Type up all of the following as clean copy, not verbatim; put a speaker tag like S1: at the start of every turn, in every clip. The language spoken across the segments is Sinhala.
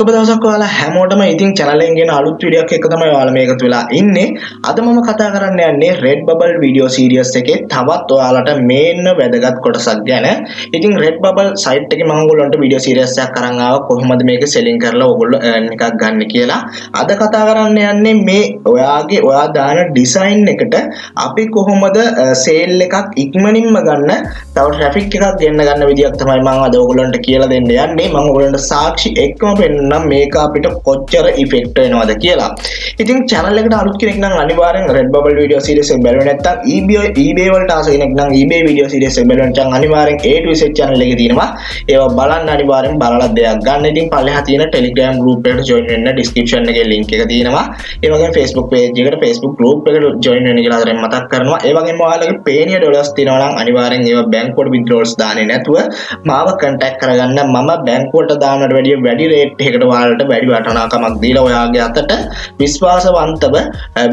S1: සුබ දවසක් ඔයාලා හැමෝටම. ඉතින් channel එකෙන් ගෙන අලුත් වීඩියෝ එකක් එක තමයි ඔයාලා මේකතු වෙලා ඉන්නේ. අද මම කතා කරන්න යන්නේ Redbubble video series එකේ තවත් ඔයාලට මේන්න වැදගත් කොටසක් ගැන. ඉතින් Redbubble site එකේ මම ඔයගොල්ලන්ට video series එකක් අරන් ආවා කොහොමද මේක selling කරලා ඔයගොල්ලෝ earn එකක් ගන්න කියලා. අද කතා කරන්න යන්නේ මේ ඔයා දාන design එකට අපි කොහොමද sale එකක් ඉක්මනින්ම ගන්න තව traffic එකක් ගෙන්න ගන්න විදියක් තමයි මම අද ඔයගොල්ලන්ට කියලා දෙන්න යන්නේ. මම ඔයගොල්ලන්ට සාක්ෂි එක්කම නම් මේක අපිට කොච්චර ඉෆෙක්ට් වෙනවද කියලා. ඉතින් channel එකට අලුත් කෙනෙක් නම් අනිවාර්යෙන් Redbubble video series එක බලන්න නැත්නම් eBay වලට ආස කෙනෙක් නම් eBay video series එක බලන්න නම් අනිවාර්යෙන් A to Z channel එකේ තියෙනවා. ඒවා බලන්න අනිවාර්යෙන් බලලා දෙයක් ගන්න. ඉතින් පල්ලෙහා තියෙන Telegram group එකට join වෙන්න description එකේ link එක තියෙනවා. ඒ වගේම Facebook page එකට Facebook group එකට join වෙන්න කියලා අතරින් මතක් කරනවා. ඒ වගේම ඔයාලගේ Payoneer dollars තියෙනවා නම් අනිවාර්යෙන් ඒවා බැංකුවට withdrawals දාන්නේ නැතුව මාව contact කරගන්න. මම බැංකුවට දානවට වැඩි rate එකකට ඔයාලට වැඩි වටිනාකමක් දීලා ඔයාගේ අතට විශ්වාසවන්තව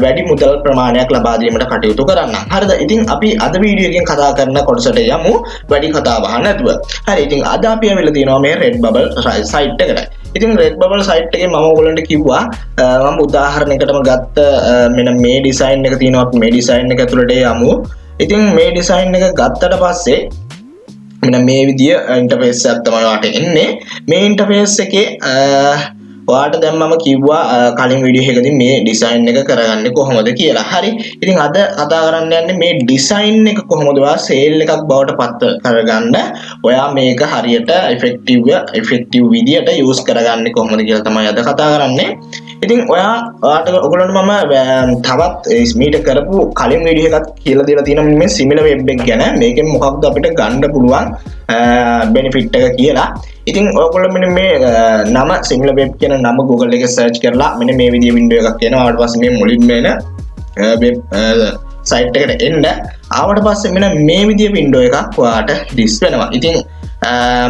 S1: වැඩි මුදල් ප්‍රමාණයක් ලබා දීමට කටයුතු කරන්න. හරිද? ඉතින් අපි අද වීඩියෝ එකෙන් කතා කරන කොටසට යමු වැඩි කතා බහ නැතුව. හරි. ඉතින් අද අපි ආවිල්ලා තියෙනවා මේ Redbubble site එකට. ඉතින් Redbubble site එකේ මම ඔයගොල්ලන්ට කිව්වා මම උදාහරණයකටම ගත්ත මෙන්න මේ design එක තියෙනවා. අපි මේ design එක ඇතුළට යමු. ඉතින් මේ design එක ගත්තට පස්සේ මෙන්න මේ විදිය ඉන්ටර්ෆේස් එකක් තමයි ඔයාලට එන්නේ. මේ ඉන්ටර්ෆේස් එකේ ඔයාලට දැන් මම කිව්වා කලින් වීඩියෝ එකකදී මේ ඩිසයින් එක කරගන්නේ කොහොමද කියලා. හරි. ඉතින් අද කතා කරන්න යන්නේ මේ ඩිසයින් එක කොහොමද ඔයා සේල් එකක් බවට පත් කරගන්න ඔයා මේක හරියට ඉෆෙක්ටිව් විදියට යූස් කරගන්නේ කොහොමද කියලා තමයි අද කතා කරන්නේ. ඉතින් ඔයගොල්ලන්ට මම තවත් මීට කරපු කලින් වීඩියෝ එකක් කියලා දීලා තියෙනවා මේ සිමිලර් වෙබ් එක ගැන. මේකෙන් මොකක්ද අපිට ගන්න පුළුවන් බෙනිෆිට් එක කියලා. ඉතින් ඔයගොල්ලෝ මෙන්න මේ නම සිමිලර් වෙබ් කියන නම Google එකේ search කරලා මෙන්න මේ විදිහේ වින්ඩෝ එකක් එනවා. ඊට පස්සේ මේ මුලින්ම එන වෙබ් site එකට එන්න. ආවට පස්සේ මෙන්න මේ විදිහේ වින්ඩෝ එකක් ඔයාලට ඩිස් වෙනවා. ඉතින්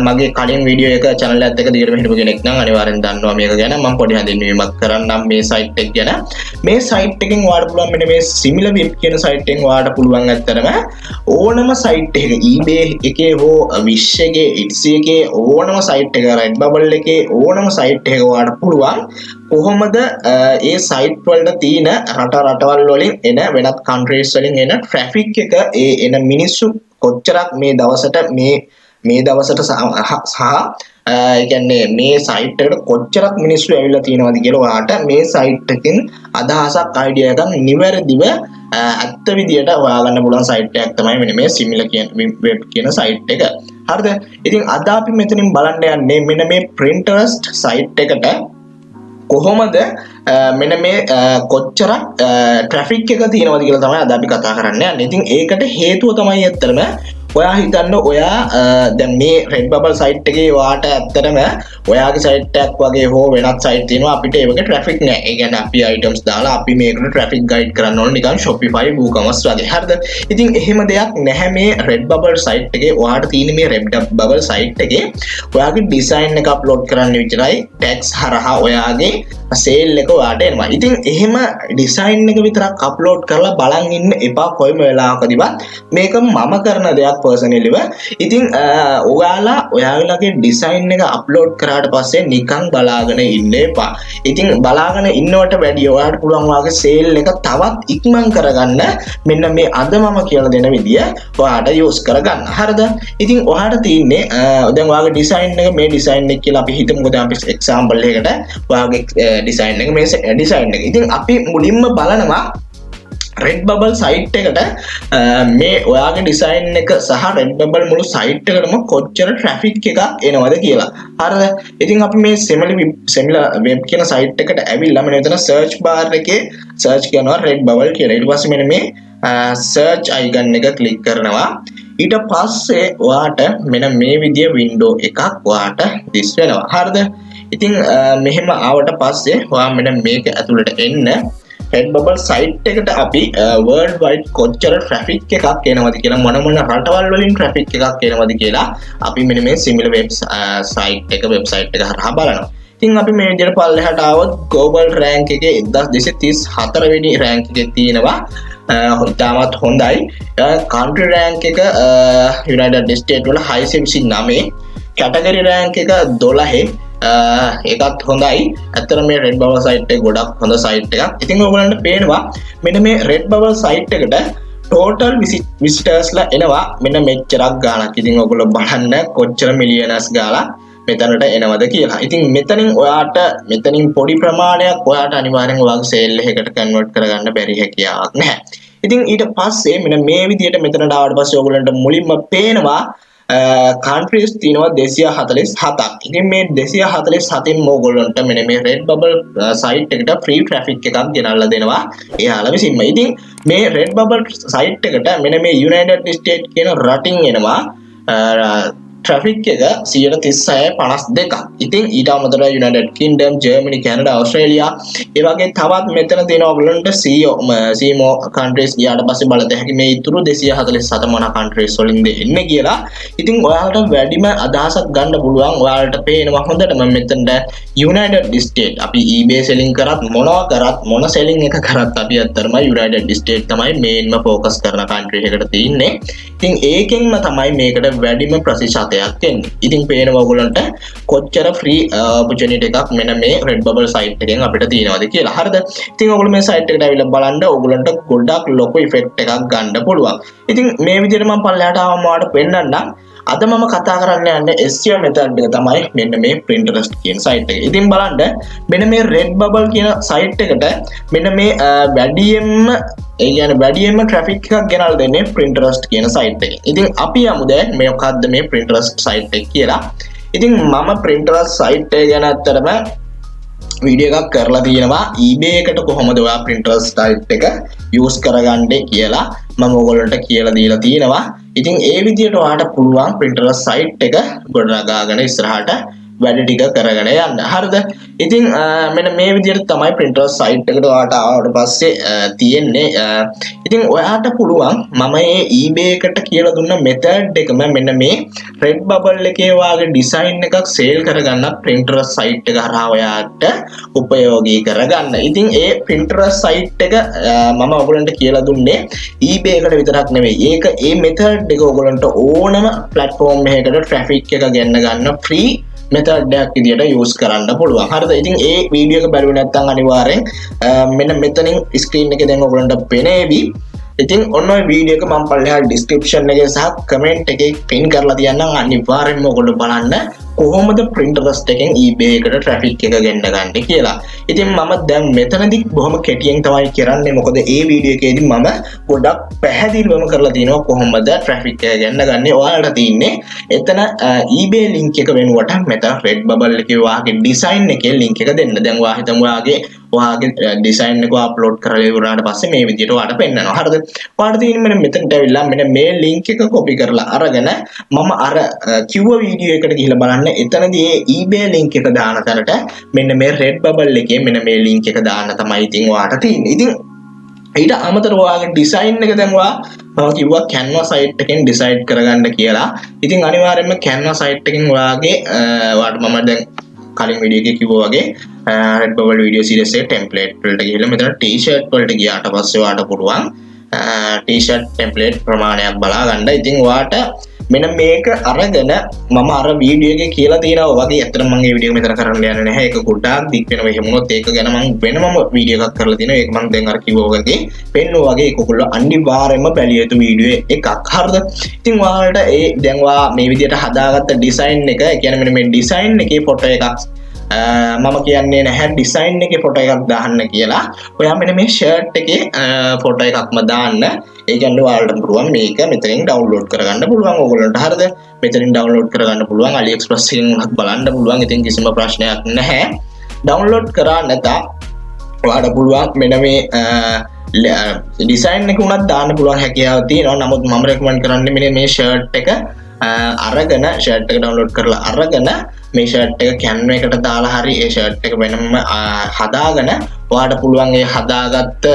S1: මගේ කලින් වීඩියෝ එක channel එකත් එක්ක දිගටම හිටපු කෙනෙක් නම් අනිවාර්යෙන් දන්නවා මේක ගැන. මම පොඩි හැඳින්වීමක් කරන්නම් මේ site එක ගැන. මේ site එකෙන් ඔයාලට පුළුවන් මෙන්න මේ similar web කියන site එකෙන් ඔයාලට පුළුවන් ඇත්තටම ඕනම site එකක eBay එකේ හෝ Wish එකේ Etsy එකේ ඕනම site එක Redbubble එකේ ඕනම site එකක ඔයාලට පුළුවන් කොහොමද ඒ site වලට තියෙන රටවල් වලින් එන වෙනත් countries වලින් එන traffic එක ඒ එන මිනිස්සු කොච්චරක් මේ දවසට මේ දවසට සහ ඒ කියන්නේ මේ site එකට කොච්චරක් මිනිස්සු ඇවිල්ලා තියෙනවද කියලා ඔයාලට මේ site එකෙන් අදහසක් idea එකක් නිවැරදිව ඇත්ත විදියට හොයාගන්න පුළුවන් site එකක් තමයි මෙන්න මේ similar web කියන site එක. හරිද? ඉතින් අද අපි මෙතනින් බලන්න යන්නේ මෙන්න මේ Pinterest site එකට කොහොමද මෙන්න මේ කොච්චරක් traffic එක තියෙනවද කියලා තමයි අද අපි කතා කරන්න යන්නේ. ඉතින් ඒකට හේතුව තමයි ඇත්තටම ඔයා හිතන්න ඔයා දැන් මේ Redbubble site එකේ ඔයාට ඇත්තටම ඔයාගේ site එකක් වගේ හෝ වෙනත් site තියෙනවා අපිට ඒවගේ traffic නැහැ. ඒ කියන්නේ අපි items දාලා අපි මේකට traffic guide කරන්න ඕන නිකන් Shopify WooCommerce වගේ. හරිද? ඉතින් එහෙම දෙයක් නැහැ මේ Redbubble site එකේ. ඔයාට තියෙන මේ Redbubble site එකේ ඔයාගේ design එක upload කරන්න විතරයි tags හරහා ඔයාගේ sale එක ඔයාට එනවා. ඉතින් එහෙම design එක විතරක් upload කරලා බලන් ඉන්න එපා කොයිම වෙලාවකදීවත්. මේක මම කරන දෙයක් personally. ඉතින් ඔයාලගේ design එක upload කරාට පස්සේ නිකන් බලාගෙන ඉන්න එපා. ඉතින් බලාගෙන ඉන්නවට වැඩිය ඔයාලට පුළුවන් ඔයාගේ sale එක තවත් ඉක්මන් කරගන්න මෙන්න මේ අද මම කියලා දෙන විදිය ඔයාලට use කරගන්න. හරිද? ඉතින් ඔයාලට තියෙන්නේ දැන් ඔයාගේ design එක මේ design එක කියලා අපි හිතමුකෝ. දැන් අපි example එකකට ඔයාගේ design එක මේ design එක. ඉතින් අපි මුලින්ම බලනවා Redbubble site එකට මේ ඔයාගේ design එක සහ Redbubble මුළු site එකටම කොච්චර traffic එකක් එනවද කියලා. හරිද? ඉතින් අපි මේ similar web කියන site එකට ඇවිල්ලා මෙන්න මෙතන search bar එකේ search කරනවා Redbubble කියලා. ඊට පස්සේ මෙන්න මේ search icon එක click කරනවා. ඊට පස්සේ ඔයාට මෙන්න මේ විදිය window එකක් ඔයාට දිස් වෙනවා. හරිද? ඉතින් මෙහෙම ආවට පස්සේ ඔයා මෙන්න මේක ඇතුළට එන්න Redbubble site එකට අපි worldwide කොච්චර traffic එකක් එනවද කියලා මොන රටවල් වලින් traffic එකක් එනවද කියලා අපි මෙන්න මේ similar website එක හරහා බලනවා. ඉතින් අපි මේ විදිහට පල්ලෙහාට ආවොත් global rank එකේ 1234 වෙනි rank එකේ තියෙනවා. ඉතාමත් හොඳයි. country rank එක United States වල 629, category rank එක 12, ඒකත් හොඳයි. ඇත්තට මේ Redbubble site එක ගොඩක් හොඳ site එකක්. ඉතින් ඔයගොල්ලන්ට පේනවා මෙන්න මේ Redbubble site එකට total visitors ලා එනවා මෙන්න මෙච්චරක් ගාණක්. ඉතින් ඔයගොල්ලෝ බලන්න කොච්චර මිලියනර්ස් ගාලා මෙතනට එනවද කියලා. ඉතින් මෙතනින් පොඩි ප්‍රමාණයක් ඔයාට අනිවාර්යෙන් ඔයාගේ සේල් එකකට කන්වර්ට් කරගන්න බැරි හැකියාවක් නැහැ. ඉතින් ඊට පස්සේ මෙන්න මේ විදිහට මෙතනට ආවට පස්සේ ඔයගොල්ලන්ට මුලින්ම පේනවා countries තියෙනවා 247ක්. ඉතින් මේ 247න් ඕගොල්ලන්ට මෙන්න මේ Redbubble site එකට free traffic එකක් ගෙනල්ලා දෙනවා එයාලා විසින්ම. ඉතින් මේ Redbubble site එකට මෙන්න මේ United States කියන රටින් එනවා traffic එක 136.52ක්. ඉතින් ඊට අමතරව United Kingdom, Germany, Canada, Australia ඒ වගේ තවත් මෙතන තියෙන ඔයගොල්ලන්ට CMO countries ගියාට පස්සේ බලත හැකි මේ ඉතුරු 247 මොන countries වලින්ද එන්නේ කියලා. ඉතින් ඔයාලට වැඩිම අදහසක් ගන්න පුළුවන්. ඔයාලට පේනවා හොඳටම මෙතනට United States අපි eBay selling කරත් මොනවා කරත් මොන selling එක කරත් අපි අත්‍තරම United States තමයි මේන්ම focus කරන country එකකට තියෙන්නේ. ඉතින් ඒකෙන්ම තමයි මේකට වැඩිම ප්‍රතිශතයක් එන්නේ. ඉතින් පේනවා ඔයගොල්ලන්ට කොච්චර free opportunity එකක් මෙන්න මේ Redbubble site එකෙන් අපිට තියෙනවද කියලා. හරිද? ඉතින් ඔයගොල්ලෝ මේ site එකට ඇවිල්ලා බලන්න ඔයගොල්ලන්ට ගොඩක් ලොකු effect එකක් ගන්න පුළුවන්. ඉතින් මේ විදිහට මම පල්ලෙහාට ආවම ඔයාලට පෙන්නන්නම්. අද මම කතා කරන්න යන්නේ SEO method එක තමයි මෙන්න මේ Pinterest කියන site එක. ඉතින් බලන්න මෙන්න මේ Redbubble කියන site එකට මෙන්න මේ වැඩියෙන්ම traffic එකක් ගෙනල්ලා දෙන්නේ Pinterest කියන site එකෙන්. ඉතින් අපි යමු දැන් මොකක්ද මේ Pinterest site එක කියලා. ඉතින් මම Pinterest site එක ගැන අත්‍තරම වීඩියෝ එකක් කරලා තියෙනවා eBay එකට කොහොමද ඔයා Pinterest site එක use කරගන්නේ කියලා මම ඔයගොල්ලන්ට කියලා දීලා තියෙනවා. ඉතින් ඒ විදිහට ඔයාලට පුළුවන් Pinterest site එක ගොඩනගාගෙන ඉස්සරහට වැඩ ටික කරගෙන යන්න. හරිද? ඉතින් මෙන්න මේ විදිහට තමයි Pinterest site එකට ඔයාලට ආවට පස්සේ තියෙන්නේ. ඉතින් ඔයාලට පුළුවන් මම මේ eBay එකට කියලා දුන්න method එකම මෙන්න මේ Redbubble එකේ වාගේ design එකක් sale කරගන්න Pinterest site එක හරහා ඔයාලට උපයෝගී කරගන්න. ඉතින් ඒ Pinterest site එක මම ඔයගොල්ලන්ට කියලා දුන්නේ eBay එකට විතරක් නෙවෙයි. ඒ method එක ඔයගොල්ලන්ට ඕනම platform එකකට traffic එක ගෙන්න ගන්න free method එකක් විදියට use කරන්න පුළුවන්. හරිද? ඉතින් ඒ වීඩියෝ එක බැලුවේ නැත්නම් අනිවාර්යෙන් මෙන්න මෙතනින් screen එකේ දැන් ඔයගොල්ලන්ට පෙනේවි. ඉතින් ඔන්න ඔය වීඩියෝ එක මම පල්ලෙහා description එකේ සහ comment එකේ pin කරලා තියන්නම්. අනිවාර්යෙන්ම ඔයගොල්ලෝ බලන්න කොහොමද Pinterest එකෙන් eBay එකට traffic එක ගෙන්න ගන්නේ කියලා. ඉතින් මම දැන් මෙතනදී බොහොම කෙටියෙන් තමයි කරන්නේ. මොකද ඒ වීඩියෝ එකේදී මම ගොඩක් පැහැදිලිවම කරලා තිනවා කොහොමද traffic එක ගෙන්න ගන්නේ. ඔයාලට තියෙන්නේ එතන eBay link එක වෙනුවට මෙතන Redbubble එකේ වාගේ design එකේ link එක දෙන්න. දැන් ඔයා හිතමු ඔයාගේ design එක අප්ලෝඩ් කරලා ඉවරනාට පස්සේ මේ විදිහට ඔයාලට පෙන්නනවා. හරිද? ඔයාලට තියෙන්නේ මෙතනට ඇවිල්ලා මෙන්න මේ link එක copy කරලා අරගෙන මම අර කිව්ව වීඩියෝ එකට ගිහිල්ලා බලන්න. එතනදී ඒ eBay link එක දාන තැනට මෙන්න මේ Redbubble එකේ මෙන්න මේ link එක දාන්න තමයි ඉතින් ඔයාට තියෙන්නේ. ඉතින් ඊට අමතරව ඔයාගේ design එක දැන් ඔයා මම කිව්වා Canva site එකෙන් decide කරගන්න කියලා. ඉතින් අනිවාර්යයෙන්ම Canva site එකෙන් ඔයාගේ ඔයාට මම දැන් කලින් වීඩියෝ එකේ කිව්වා වගේ Redbubble video series එකේ template වලට ගිහලා මෙතන t-shirt වලට ගියාට පස්සේ ඔයාට පුළුවන් t-shirt template ප්‍රමාණයක් බලා ගන්න. ඉතින් ඔයාට මෙන්න මේක අරගෙන මම අර වීඩියෝ එකේ කියලා තියෙනවා වගේ අතන මම මේ වීඩියෝ මෙතන කරන්න යන්නේ නැහැ. ඒක ගොඩාක් දික් වෙනවා. එහෙම වුණොත් ඒක ගැන මම වෙනමම වීඩියෝ එකක් කරලා තියෙනවා. ඒක මම දැන් අර කිව්වා වගේ පෙන්නුවා වගේ ඒක ඔයගොල්ලෝ අනිවාර්යයෙන්ම බැලිය යුතු වීඩියෝ එකක්. හරිද? ඉතින් ඔයාලට දැන් ඔයා මේ විදිහට හදාගත්ත ඩිසයින් එක, ඒ කියන්නේ මෙන්න මේ ඩිසයින් එකේ ෆොටෝ එකක් මම කියන්නේ නැහැ ඩිසයින් එකේ ෆොටෝ එකක් දාන්න කියලා. ඔයා මෙන්න මේ ෂර්ට් එකේ ෆොටෝ එකක්ම දාන්න. ඒ කියන්නේ ඔයාලට පුළුවන් මේක මෙතනින් ඩවුන්ලෝඩ් කරගන්න පුළුවන් ඕගොල්ලන්ට. හරිද? මෙතනින් ඩවුන්ලෝඩ් කරගන්න පුළුවන්. AliExpress එකෙන් උනත් බලන්න පුළුවන්. ඉතින් කිසිම ප්‍රශ්නයක් නැහැ. ඩවුන්ලෝඩ් කරා නැතා ඔයාලට පුළුවන් මෙන්න මේ ඩිසයින් එක උනත් දාන්න පුළුවන් හැකියාව තියෙනවා. නමුත් මම රෙකමන්ඩ් කරන්නේ මෙන්න මේ ෂර්ට් එක අරගෙන ෂර්ට් එක ඩවුන්ලෝඩ් කරලා අරගෙන මේ ෂර්ට් එක Canva එකට දාලා හරි ඒ ෂර්ට් එක වෙනම හදාගෙන ඔයාලට පුළුවන් ඒ හදාගත්ත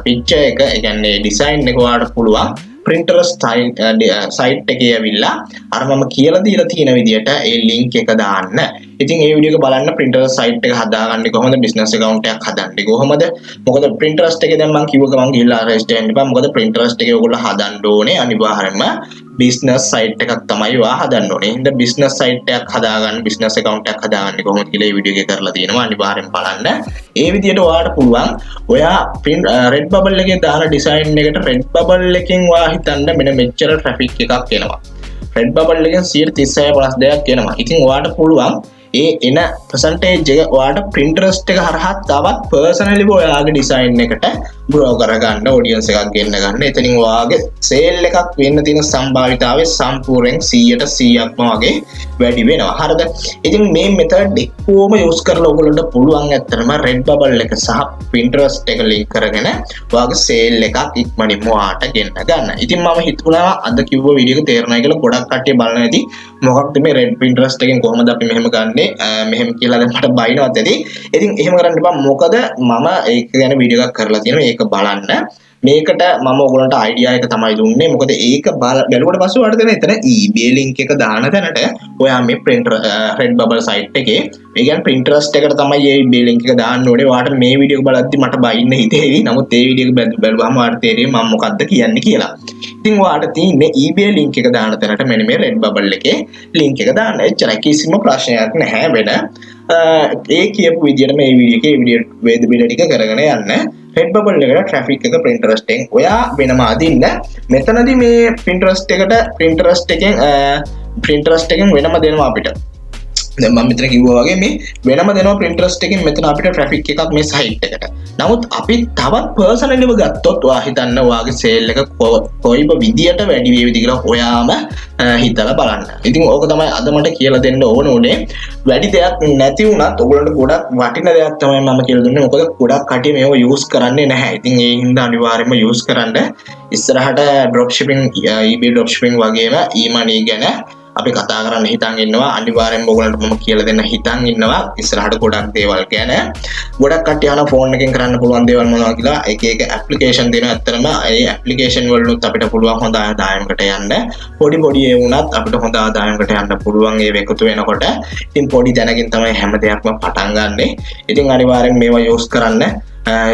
S1: පික්චර් එක, ඒ කියන්නේ ඩිසයින් එක ඔයාලට පුළුවන් Pinterest site එකේ ඇවිල්ලා අර මම කියලා දීලා තියෙන විදිහට ඒ link එක දාන්න. ඉතින් මේ වීඩියෝ එක බලන්න Pinterest site එක හදාගන්නේ කොහොමද, business account එකක් හදන්නේ කොහොමද. මොකද Pinterest එකේ දැන් මම කිව්ව ගමන් ගිහිල්ලා register වෙන්න එපා. මොකද Pinterest එකේ ඔයගොල්ලෝ හදන්න ඕනේ අනිවාර්යයෙන්ම business site එකක් තමයි ඔයා හදන්න ඕනේ. හින්දා business site එකක් හදාගන්න, business account එකක් හදාගන්නේ කොහොමද කියලා මේ වීඩියෝ එකේ කරලා තියෙනවා. අනිවාර්යෙන් බලන්න. ඒ විදිහට ඔයාලට පුළුවන් ඔයා Redbubble එකේ දාන design එකට Redbubble එකෙන් ඔයා හිතන්න මෙන්න මෙච්චර traffic එකක් එනවා. Redbubble එකෙන් 36+2ක් එනවා. ඉතින් ඔයාලට පුළුවන් ඒ එන percentage එක ඔයාලට Pinterest එක හරහා තවත් personally ඔයාගේ design එකට grow කරගන්න, audience එකක් ගෙන්න ගන්න. එතනින් ඔයාගේ sale එකක් වෙන්න තියෙන සම්භාවිතාවය සම්පූර්ණයෙන් 100%ක්ම වගේ වැඩි වෙනවා. හරිද? ඉතින් මේ method එකම use කරලා ඔයගොල්ලන්ට පුළුවන් ඇත්තටම Redbubble එක සහ Pinterest එක link කරගෙන ඔයාගේ sale එකක් ඉක්මනින්ම ඔයාට ගෙන්න ගන්න. ඉතින් මම හිතුණා අද කිව්ව වීඩියෝ එක තේරුණා කියලා. ගොඩක් කට්ටිය බලන ඇති මොකක්ද මේ Red Pinterest එකෙන් කොහොමද අපි මෙහෙම ගන්නෙ මෙහෙම කියලා දැන් මට බයිනවත් ඇති. ඉතින් එහෙම කරන්න එපා. මොකද මම ඒක ගැන වීඩියෝ එකක් කරලා තියෙනවා. ඒක බලන්න. මේකට මම ඔයගොල්ලන්ට අයිඩියා එක තමයි දුන්නේ. මොකද ඒක බැලුවට පස්සේ ඔයාලට දෙන එතන eBay link එක දාන තැනට ඔයා මේ Redbubble site එකේ ඒ කියන්නේ Pinterest එකට තමයි මේ eBay link එක දාන්න ඕනේ. ඔයාලට මේ වීඩියෝ එක බලද්දි මට බයින්න හිතේවි. නමුත් මේ වීඩියෝ එක බැලුවාම ඔයාලට තේරෙයි මම මොකද්ද කියන්නේ කියලා. ඉතින් ඔයාලට තියෙන්නේ eBay link එක දාන තැනට මෙන්න මේ Redbubble එකේ link එක දාන්න. එච්චරයි, කිසිම ප්‍රශ්නයක් නැහැ වෙන. ඒ කියපු විදිහට මේ වීඩියෝ වේද බිල ටික කරගෙන යන්න. Redbubble එකට traffic එක Pinterest එකෙන් ඔයා වෙනම අදින්න. මෙතනදී මේ Pinterest එකෙන් වෙනම දෙනවා අපිට. දැන් මම මෙතන කිව්වා වගේ මේ වෙනම දෙනවා Pinterest එකෙන් මෙතන අපිට traffic එකක් මේ site එකට. නමුත් අපි තවත් personallyව ගත්තොත් ඔයා හිතන්න ඔයාගේ sale එක කොයිබ විදියට වැඩි වේවිද කියලා ඔයාම හිතලා බලන්න. ඉතින් ඕක තමයි අද මට කියලා දෙන්න ඕන උනේ. වැඩි දෙයක් නැති වුණත් ඔයගොල්ලන්ට ගොඩක් වටින දෙයක් තමයි මම කියලා දුන්නේ. මොකද ගොඩක් කටිය මේව use කරන්නේ නැහැ. ඉතින් ඒ හින්දා අනිවාර්යයෙන්ම use කරන්න. ඉස්සරහට dropshipping, eBay dropshipping වගේම e-money ගැන අපි කතා කරන්න හිතන් ඉන්නවා. අනිවාර්යෙන්ම ඔයගොල්ලන්ට මම කියලා දෙන්න හිතන් ඉන්නවා. ඉස්සරහට ගොඩක් දේවල් ගැන. ගොඩක් කට්ටිය අහන ෆෝන් එකෙන් කරන්න පුළුවන් දේවල් මොනවද කියලා. එක ඇප්ලිකේෂන් දෙනවා. ඇත්තටම ඒ ඇප්ලිකේෂන් වලුත් අපිට පුළුවන් හොඳ ආදායමකට යන්න. පොඩි ඒ වුණත් අපිට හොඳ ආදායමකට යන්න පුළුවන් ඒ එකතු වෙනකොට. ඉතින් පොඩි දැනකින් තමයි හැම දෙයක්ම පටන් ගන්නෙ. ඉතින් අනිවාර්යෙන් මේවා use කරන්න.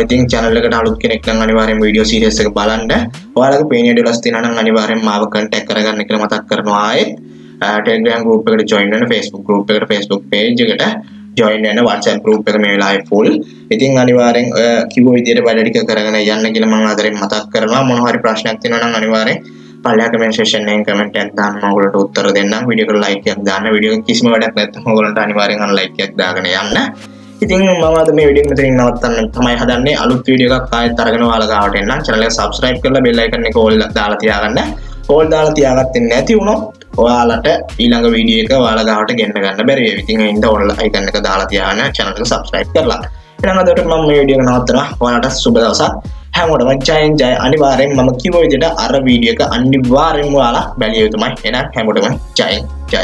S1: ඉතින් channel එකට අලුත් කෙනෙක් නම් අනිවාර්යෙන් වීඩියෝ සීරීස් එක බලන්න. ඔයාලගේ පේන ඩොලර්ස් තියෙනවා නම් අනිවාර්යෙන් මාව contact කරගන්න කියලා මතක් කරනවා. ආයේ Telegram group එකට join වෙන්න, Facebook group එකට, Facebook page එකට join වෙන්න, WhatsApp group එක මේ වෙලාවේ full. ඉතින් අනිවාර්යෙන් කිව්ව විදියට වැඩ ටික කරගෙන යන්න කියලා මම ආදරෙන් මතක් කරනවා. මොන හරි ප්‍රශ්නයක් තියෙනවා නම් අනිවාර්යෙන් පල්ලා කමෙන්ට් සෙක්ෂන් එකෙන් කමෙන්ට් එකක් දාන්න, මම ඔයගොල්ලන්ට උත්තර දෙන්නම්. වීඩියෝ එකට like එකක් දාන්න. වීඩියෝ එක කිසිම වැඩක් නැත්නම් ඔයගොල්ලන්ට අනිවාර්යෙන් like එකක් දාගෙන යන්න. ඉතින් මම අද මේ වීඩියෝ එක මෙතනින් නවත්තන්න තමයි හදන්නේ. අලුත් වීඩියෝ එකක් ආයෙත් අරගෙන ඔයාලා ගාවට එන්නම්. channel එක subscribe කරලා bell icon එක all දාලා තියාගන්න. all දාලා තියාගත්තේ නැති වුණොත් ඔයාලට ඊළඟ වීඩියෝ එක ඔයාලා ගාවට ගෙන්න ගන්න බැරි වෙයි. ඉතින් ඒ හින්දා all icon එක දාලා තියාගන්න, channel එක subscribe කරලා. එහෙනම් අදට මම මේ වීඩියෝ එක නවත්තනවා. ඔයාලට සුබ දවසක්. හැමෝටම ජයෙන් ජය. අනිවාර්යෙන් මම කිව්ව විදිහට අර වීඩියෝ එක අනිවාර්යෙන්ම ඔයාලා බැලිය යුතුමයි. එහෙනම් හැමෝටම ජයෙන් ජය.